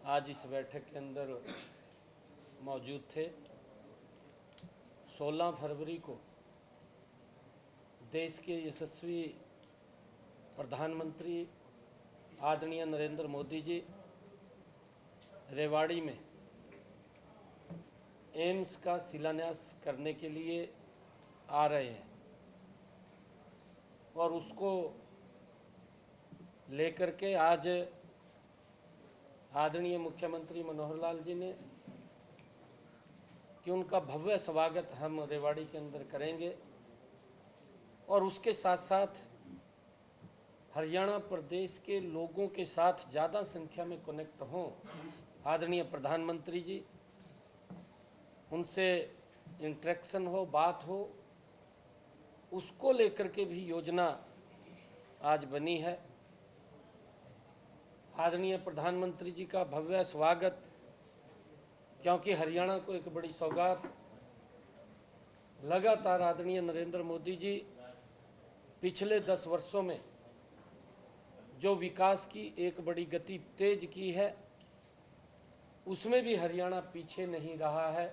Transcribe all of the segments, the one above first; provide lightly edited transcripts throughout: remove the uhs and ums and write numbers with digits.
आज इस बैठक के अंदर मौजूद थे। 16 फरवरी को देश के यशस्वी प्रधानमंत्री आदरणीय नरेंद्र मोदी जी रेवाड़ी में एम्स का शिलान्यास करने के लिए आ रहे हैं और उसको लेकर के आज आदरणीय मुख्यमंत्री मनोहर लाल जी ने कि उनका भव्य स्वागत हम रेवाड़ी के अंदर करेंगे और उसके साथ साथ हरियाणा प्रदेश के लोगों के साथ ज़्यादा संख्या में कनेक्ट हों आदरणीय प्रधानमंत्री जी, उनसे इंटरेक्शन हो, बात हो, उसको लेकर के भी योजना आज बनी है। आदरणीय प्रधानमंत्री जी का भव्य स्वागत, क्योंकि हरियाणा को एक बड़ी सौगात लगातार आदरणीय नरेंद्र मोदी जी पिछले 10 वर्षों में जो विकास की एक बड़ी गति तेज की है, उसमें भी हरियाणा पीछे नहीं रहा है।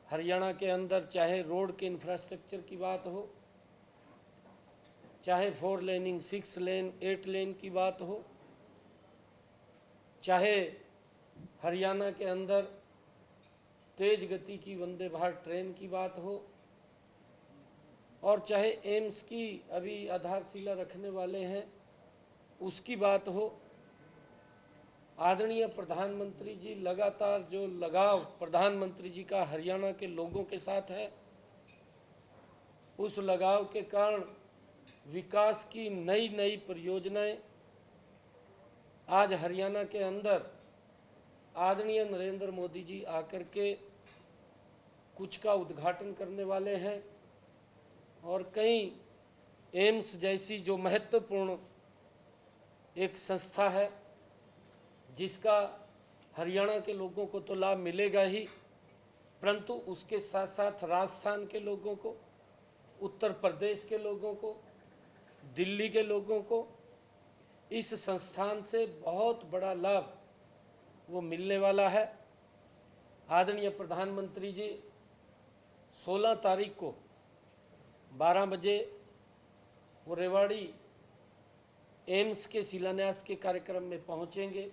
हरियाणा के अंदर चाहे रोड के इंफ्रास्ट्रक्चर की बात हो, चाहे 4 लेनिंग 6 लेन 8 लेन की बात हो, चाहे हरियाणा के अंदर तेज गति की वंदे भारत ट्रेन की बात हो, और चाहे एम्स की अभी आधारशिला रखने वाले हैं उसकी बात हो। आदरणीय प्रधानमंत्री जी लगातार जो लगाव प्रधानमंत्री जी का हरियाणा के लोगों के साथ है, उस लगाव के कारण विकास की नई नई परियोजनाएं आज हरियाणा के अंदर आदरणीय नरेंद्र मोदी जी आकर के कुछ का उद्घाटन करने वाले हैं और कई एम्स जैसी जो महत्वपूर्ण एक संस्था है जिसका हरियाणा के लोगों को तो लाभ मिलेगा ही, परंतु उसके साथ साथ राजस्थान के लोगों को, उत्तर प्रदेश के लोगों को, दिल्ली के लोगों को इस संस्थान से बहुत बड़ा लाभ वो मिलने वाला है। आदरणीय प्रधानमंत्री जी 16 तारीख को 12 बजे वो रेवाड़ी एम्स के शिलान्यास के कार्यक्रम में पहुंचेंगे।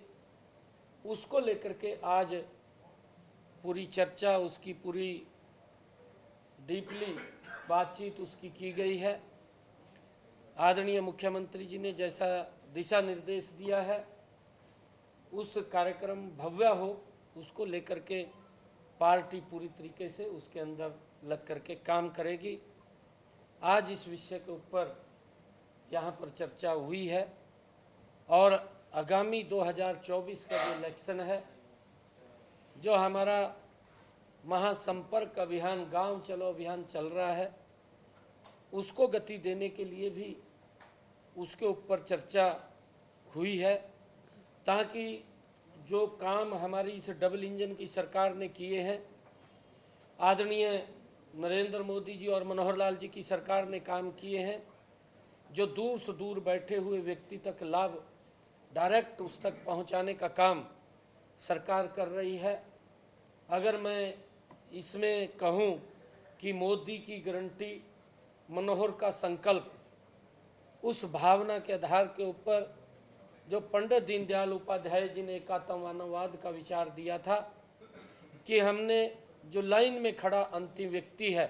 उसको लेकर के आज पूरी चर्चा, उसकी पूरी डीपली बातचीत उसकी की गई है। आदरणीय मुख्यमंत्री जी ने जैसा दिशा निर्देश दिया है, उस कार्यक्रम भव्य हो, उसको लेकर के पार्टी पूरी तरीके से उसके अंदर लग करके काम करेगी। आज इस विषय के ऊपर यहाँ पर चर्चा हुई है और आगामी 2024 का जो इलेक्शन है, जो हमारा महासंपर्क अभियान, गांव चलो अभियान चल रहा है, उसको गति देने के लिए भी उसके ऊपर चर्चा हुई है, ताकि जो काम हमारी इस डबल इंजन की सरकार ने किए हैं, आदरणीय नरेंद्र मोदी जी और मनोहर लाल जी की सरकार ने काम किए हैं, जो दूर से दूर बैठे हुए व्यक्ति तक लाभ डायरेक्ट उस तक पहुंचाने का काम सरकार कर रही है। अगर मैं इसमें कहूं कि मोदी की गारंटी, मनोहर का संकल्प, उस भावना के आधार के ऊपर जो पंडित दीनदयाल उपाध्याय जी ने एकात्मवाद का विचार दिया था कि हमने जो लाइन में खड़ा अंतिम व्यक्ति है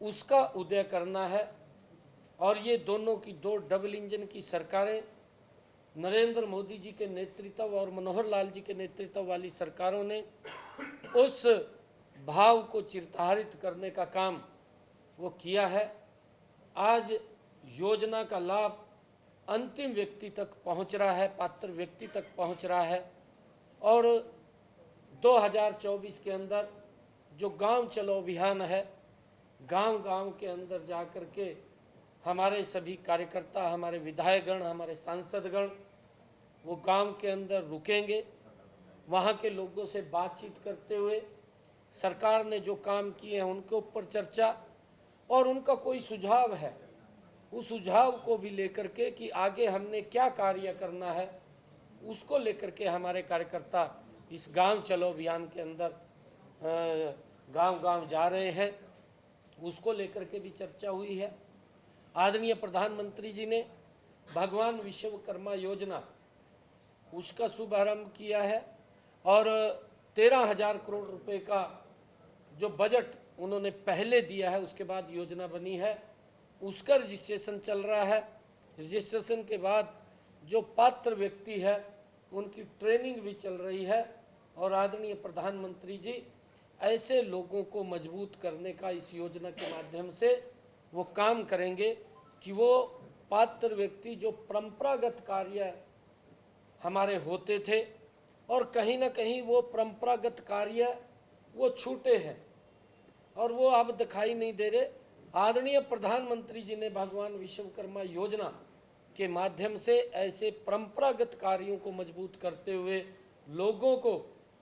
उसका उदय करना है, और ये दोनों की दो डबल इंजन की सरकारें, नरेंद्र मोदी जी के नेतृत्व और मनोहर लाल जी के नेतृत्व वाली सरकारों ने उस भाव को चिरतारित करने का काम वो किया है। आज योजना का लाभ अंतिम व्यक्ति तक पहुंच रहा है, पात्र व्यक्ति तक पहुंच रहा है, और 2024 के अंदर जो गांव चलो अभियान है, गांव-गांव के अंदर जाकर के हमारे सभी कार्यकर्ता, हमारे विधायकगण, हमारे सांसदगण वो गांव के अंदर रुकेंगे। वहां के लोगों से बातचीत करते हुए सरकार ने जो काम किए हैं उनके ऊपर चर्चा, और उनका कोई सुझाव है उस सुझाव को भी लेकर के कि आगे हमने क्या कार्य करना है, उसको लेकर के हमारे कार्यकर्ता इस गांव चलो अभियान के अंदर गांव गांव जा रहे हैं, उसको लेकर के भी चर्चा हुई है। आदरणीय प्रधानमंत्री जी ने भगवान विश्वकर्मा योजना उसका शुभारंभ किया है और 13,000 करोड़ रुपए का जो बजट उन्होंने पहले दिया है, उसके बाद योजना बनी है, उसका रजिस्ट्रेशन चल रहा है। रजिस्ट्रेशन के बाद जो पात्र व्यक्ति है उनकी ट्रेनिंग भी चल रही है और आदरणीय प्रधानमंत्री जी ऐसे लोगों को मजबूत करने का इस योजना के माध्यम से वो काम करेंगे कि वो पात्र व्यक्ति जो परंपरागत कार्य हमारे होते थे और कहीं ना कहीं वो परंपरागत कार्य वो छूटे हैं और वो अब दिखाई नहीं दे रहे। आदरणीय प्रधानमंत्री जी ने भगवान विश्वकर्मा योजना के माध्यम से ऐसे परंपरागत कार्यों को मजबूत करते हुए लोगों को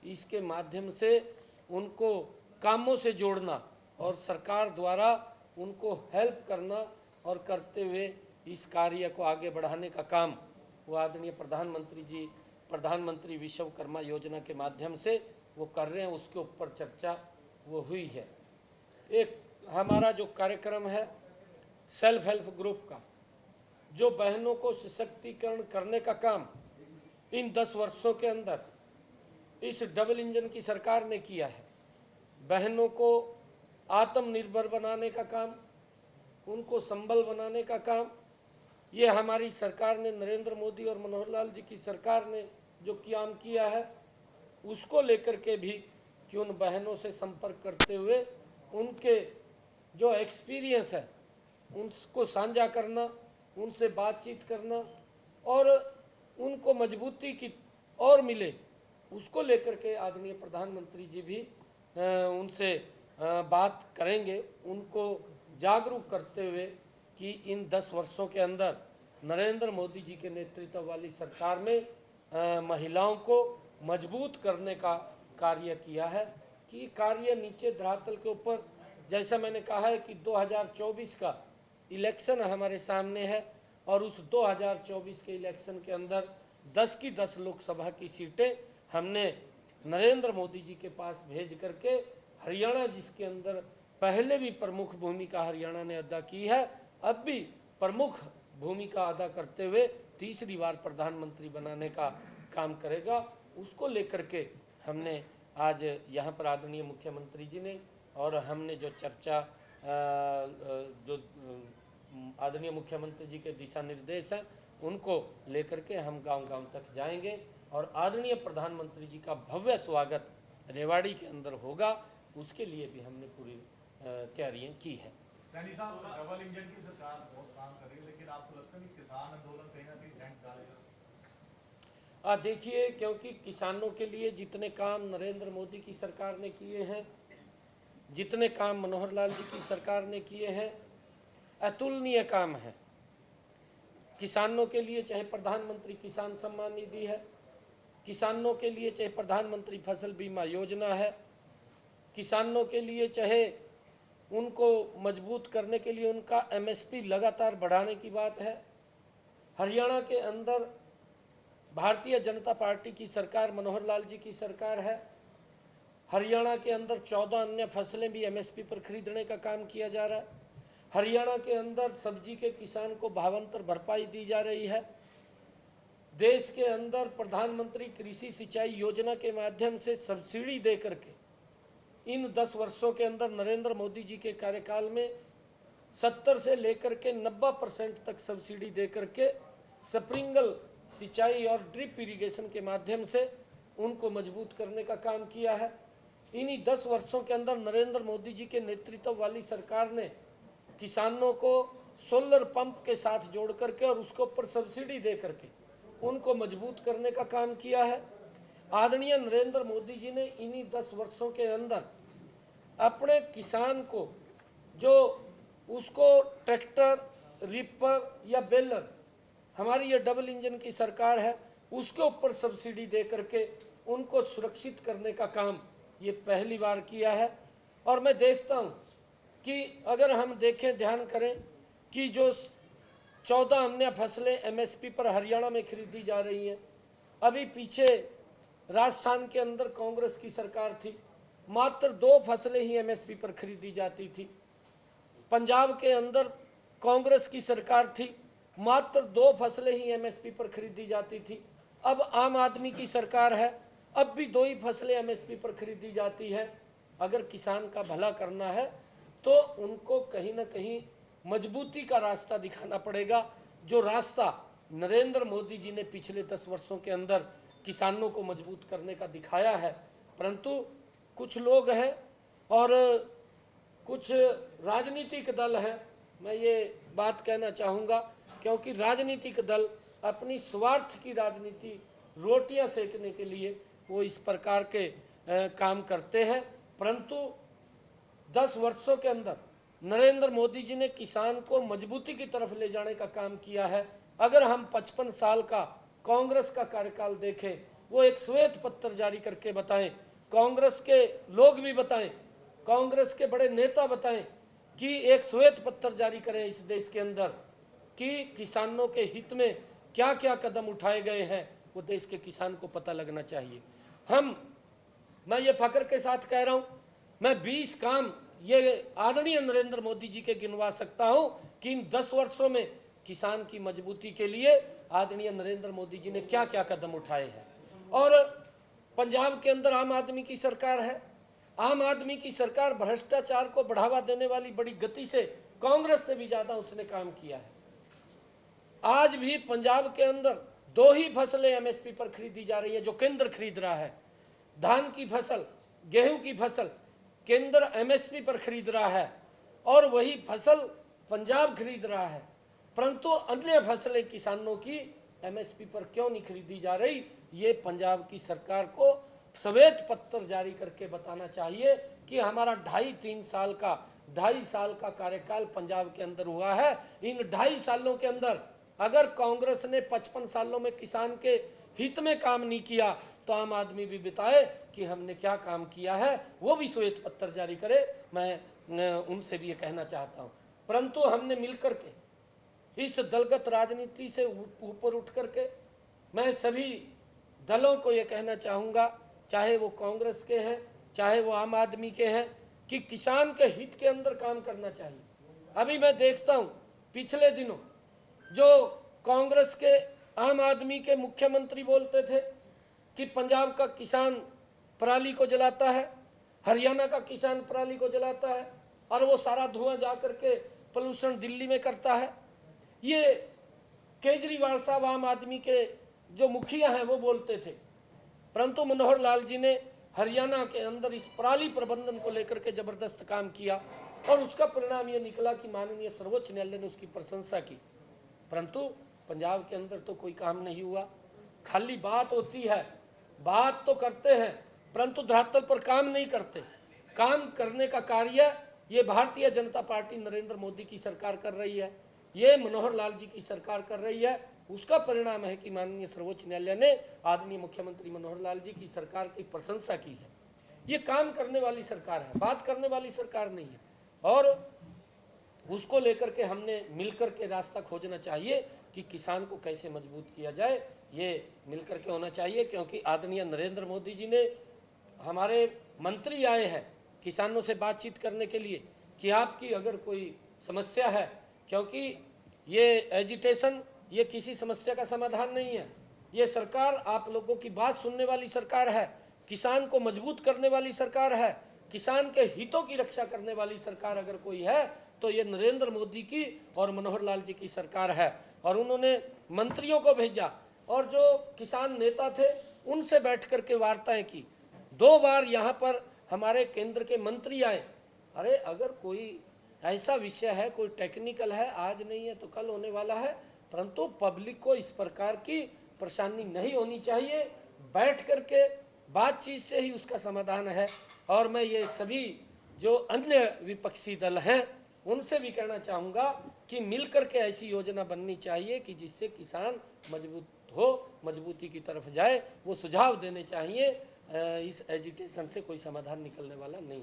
इसके माध्यम से उनको कामों से जोड़ना और सरकार द्वारा उनको हेल्प करना और करते हुए इस कार्य को आगे बढ़ाने का काम वो आदरणीय प्रधानमंत्री जी प्रधानमंत्री विश्वकर्मा योजना के माध्यम से वो कर रहे हैं। उसके ऊपर चर्चा वो हुई है। एक हमारा जो कार्यक्रम है सेल्फ हेल्प ग्रुप का, जो बहनों को सशक्तिकरण करने का काम इन 10 वर्षों के अंदर इस डबल इंजन की सरकार ने किया है। बहनों को आत्मनिर्भर बनाने का काम, उनको संबल बनाने का काम, ये हमारी सरकार ने, नरेंद्र मोदी और मनोहर लाल जी की सरकार ने जो काम किया है, उसको लेकर के भी कि उन बहनों से संपर्क करते हुए उनके जो एक्सपीरियंस है उनको साझा करना, उनसे बातचीत करना और उनको मजबूती की और मिले, उसको लेकर के आदरणीय प्रधानमंत्री जी भी उनसे बात करेंगे, उनको जागरूक करते हुए कि इन 10 वर्षों के अंदर नरेंद्र मोदी जी के नेतृत्व वाली सरकार में महिलाओं को मजबूत करने का कार्य किया है। कि कार्य नीचे धरातल के ऊपर, जैसा मैंने कहा है कि 2024 का इलेक्शन हमारे सामने है और उस 2024 के इलेक्शन के अंदर 10 की 10 लोकसभा की सीटें हमने नरेंद्र मोदी जी के पास भेज करके हरियाणा, जिसके अंदर पहले भी प्रमुख भूमिका हरियाणा ने अदा की है, अब भी प्रमुख भूमिका अदा करते हुए तीसरी बार प्रधानमंत्री बनाने का काम करेगा। उसको लेकर के हमने आज यहाँ पर आदरणीय मुख्यमंत्री जी ने और हमने जो चर्चा जो आदरणीय मुख्यमंत्री जी के दिशा निर्देश हैं उनको लेकर के हम गांव-गांव तक जाएंगे और आदरणीय प्रधानमंत्री जी का भव्य स्वागत रेवाड़ी के अंदर होगा। उसके लिए भी हमने पूरी तैयारियां की है। सैनी साहब, डबल इंजन की सरकार बहुत काम कर रही है, लेकिन आपको लगता नहीं किसान आंदोलन कहीं ना कहीं डेंट डालेगा? देखिए, क्योंकि किसानों के लिए जितने काम नरेंद्र मोदी की सरकार ने किए हैं, जितने काम मनोहर लाल जी की सरकार ने किए हैं, अतुलनीय काम है। किसानों के लिए चाहे प्रधानमंत्री किसान सम्मान निधि है, किसानों के लिए चाहे प्रधानमंत्री फसल बीमा योजना है, किसानों के लिए चाहे उनको मजबूत करने के लिए उनका एमएसपी लगातार बढ़ाने की बात है। हरियाणा के अंदर भारतीय जनता पार्टी की सरकार, मनोहर लाल जी की सरकार है। हरियाणा के अंदर 14 अन्य फसलें भी एमएसपी पर खरीदने का काम किया जा रहा है। हरियाणा के अंदर सब्जी के किसान को भावांतर भरपाई दी जा रही है। देश के अंदर प्रधानमंत्री कृषि सिंचाई योजना के माध्यम से सब्सिडी दे करके इन 10 वर्षों के अंदर नरेंद्र मोदी जी के कार्यकाल में 70 से लेकर के 90% तक सब्सिडी दे करके स्प्रिंकल सिंचाई और ड्रिप इरिगेशन के माध्यम से उनको मजबूत करने का काम किया है। इन्हीं 10 वर्षों के अंदर नरेंद्र मोदी जी के नेतृत्व वाली सरकार ने किसानों को सोलर पंप के साथ जोड़ करके और उसके ऊपर सब्सिडी दे करके उनको मजबूत करने का काम किया है। आदरणीय नरेंद्र मोदी जी ने इन्हीं 10 वर्षों के अंदर अपने किसान को जो उसको ट्रैक्टर, रिपर या बेलर, हमारी ये डबल इंजन की सरकार है, उसके ऊपर सब्सिडी दे करके उनको सुरक्षित करने का काम ये पहली बार किया है। और मैं देखता हूँ कि अगर हम देखें, ध्यान करें कि जो 14 अन्य फसलें एमएसपी पर हरियाणा में खरीदी जा रही हैं, अभी पीछे राजस्थान के अंदर कांग्रेस की सरकार थी, मात्र 2 फसलें ही एमएसपी पर खरीदी जाती थी। पंजाब के अंदर कांग्रेस की सरकार थी, मात्र 2 फसलें ही एमएसपी पर खरीदी जाती थी। अब आम आदमी की सरकार है, अब भी 2 ही फसलें एमएसपी पर खरीदी जाती है। अगर किसान का भला करना है तो उनको कहीं ना कहीं मजबूती का रास्ता दिखाना पड़ेगा, जो रास्ता नरेंद्र मोदी जी ने पिछले 10 वर्षों के अंदर किसानों को मजबूत करने का दिखाया है। परंतु कुछ लोग हैं और कुछ राजनीतिक दल हैं, मैं ये बात कहना चाहूँगा, क्योंकि राजनीतिक दल अपनी स्वार्थ की राजनीति रोटियां सेकने के लिए वो इस प्रकार के काम करते हैं। परंतु 10 वर्षों के अंदर नरेंद्र मोदी जी ने किसान को मजबूती की तरफ ले जाने का काम किया है। अगर हम 55 साल का कांग्रेस का कार्यकाल देखें, वो एक श्वेत पत्र जारी करके बताएं, कांग्रेस के लोग भी बताएं, कांग्रेस के बड़े नेता बताएं कि एक श्वेत पत्र जारी करें इस देश के अंदर कि किसानों के हित में क्या क्या कदम उठाए गए हैं, वो देश के किसान को पता लगना चाहिए। मैं ये फख्र के साथ कह रहा हूँ, मैं 20 काम ये आदरणीय नरेंद्र मोदी जी के गिनवा सकता हूँ कि इन 10 वर्षों में किसान की मजबूती के लिए आदरणीय नरेंद्र मोदी जी ने क्या क्या कदम उठाए हैं। और पंजाब के अंदर आम आदमी की सरकार है, आम आदमी की सरकार भ्रष्टाचार को बढ़ावा देने वाली बड़ी गति से कांग्रेस से भी ज्यादा उसने काम किया है। आज भी पंजाब के अंदर 2 ही फसलें एमएसपी पर खरीदी जा रही है जो केंद्र खरीद रहा है। धान की फसल, गेहूं की फसल केंद्र एमएसपी पर खरीद रहा है और वही फसल पंजाब खरीद रहा है। परंतु अन्य फसलें किसानों की एमएसपी पर क्यों नहीं खरीदी जा रही, ये पंजाब की सरकार को श्वेत पत्र जारी करके बताना चाहिए कि हमारा 2.5-3 साल का 2.5 साल का कार्यकाल पंजाब के अंदर हुआ है। इन 2.5 सालों के अंदर अगर कांग्रेस ने 55 सालों में किसान के हित में काम नहीं किया तो आम आदमी भी बताए कि हमने क्या काम किया है, वो भी श्वेत पत्र जारी करे। मैं उनसे भी ये कहना चाहता हूँ। परंतु हमने मिलकर के इस दलगत राजनीति से ऊपर उठ करके मैं सभी दलों को ये कहना चाहूँगा, चाहे वो कांग्रेस के हैं चाहे वो आम आदमी के हैं, कि किसान के हित के अंदर काम करना चाहिए। अभी मैं देखता हूँ पिछले दिनों जो कांग्रेस के आम आदमी के मुख्यमंत्री बोलते थे कि पंजाब का किसान पराली को जलाता है, हरियाणा का किसान पराली को जलाता है और वो सारा धुआं जा करके पोल्यूशन दिल्ली में करता है। ये केजरीवाल साहब आम आदमी के जो मुखिया हैं वो बोलते थे। परंतु मनोहर लाल जी ने हरियाणा के अंदर इस पराली प्रबंधन को लेकर के जबरदस्त काम किया और उसका परिणाम ये निकला कि माननीय सर्वोच्च न्यायालय ने उसकी प्रशंसा की। परंतु पंजाब के अंदर तो कोई काम नहीं हुआ, खाली बात होती है, बात तो करते हैं परंतु धरातल पर काम नहीं करते। काम करने का कार्य ये भारतीय जनता पार्टी नरेंद्र मोदी की सरकार कर रही है, ये मनोहर लाल जी की सरकार कर रही है। उसका परिणाम है कि माननीय सर्वोच्च न्यायालय ने आदरणीय मुख्यमंत्री मनोहर लाल जी की सरकार की प्रशंसा की है। ये काम करने वाली सरकार है, बात करने वाली सरकार नहीं है। और उसको लेकर के हमने मिलकर के रास्ता खोजना चाहिए कि किसान को कैसे मजबूत किया जाए, ये मिलकर के होना चाहिए। क्योंकि आदरणीय नरेंद्र मोदी जी ने, हमारे मंत्री आए हैं किसानों से बातचीत करने के लिए कि आपकी अगर कोई समस्या है, क्योंकि ये एजिटेशन ये किसी समस्या का समाधान नहीं है। ये सरकार आप लोगों की बात सुनने वाली सरकार है, किसान को मजबूत करने वाली सरकार है, किसान के हितों की रक्षा करने वाली सरकार अगर कोई है तो ये नरेंद्र मोदी की और मनोहर लाल जी की सरकार है। और उन्होंने मंत्रियों को भेजा और जो किसान नेता थे उनसे बैठ करके वार्ताएं की। 2 बार यहाँ पर हमारे केंद्र के मंत्री आए। अरे अगर कोई ऐसा विषय है, कोई टेक्निकल है, आज नहीं है तो कल होने वाला है, परंतु पब्लिक को इस प्रकार की परेशानी नहीं होनी चाहिए। बैठ करके बातचीत से ही उसका समाधान है। और मैं ये सभी जो अन्य विपक्षी दल हैं उनसे भी कहना चाहूँगा कि मिलकर के ऐसी योजना बननी चाहिए कि जिससे किसान मजबूत हो, मजबूती की तरफ जाए। वो सुझाव देने चाहिए, इस एजिटेशन से कोई समाधान निकलने वाला नहीं।